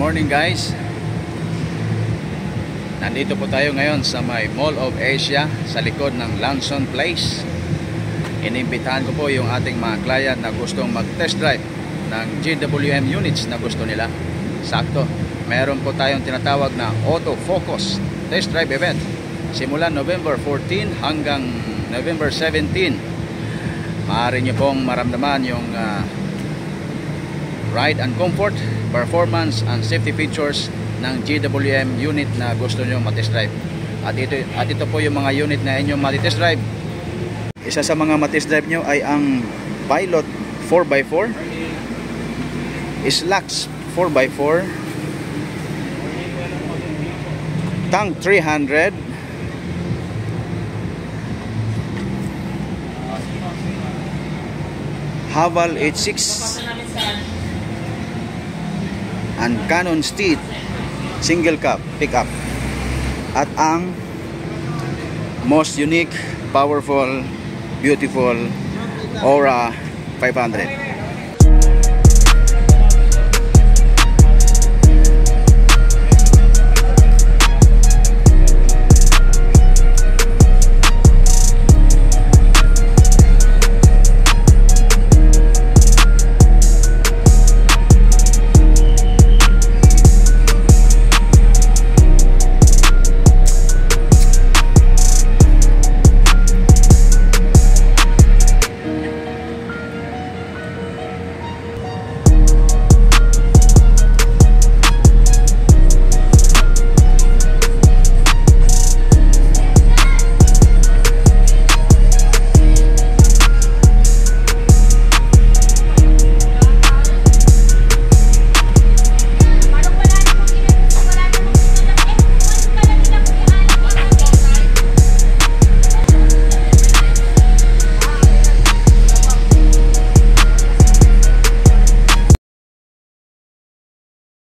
morning guys. Nandito po tayo ngayon sa may Mall of Asia sa likod ng Lanson Place. Inimbitahan ko po yung ating mga client na gustong mag-test drive ng GWM units na gusto nila. Sakto, meron po tayong tinatawag na Auto Focus Test Drive Event simula November 14 hanggang November 17. Maaari nyo pong maramdaman yung ride and comfort, performance and safety features ng GWM unit na gusto nyo matest drive. At ito po yung mga unit na inyong matest drive. Isa sa mga matest drive nyo ay ang Pilot 4x4, Slux 4x4, Tank 300, Haval H6 and Canon Steed single cab pickup, at ang most unique, powerful, beautiful Aura 500.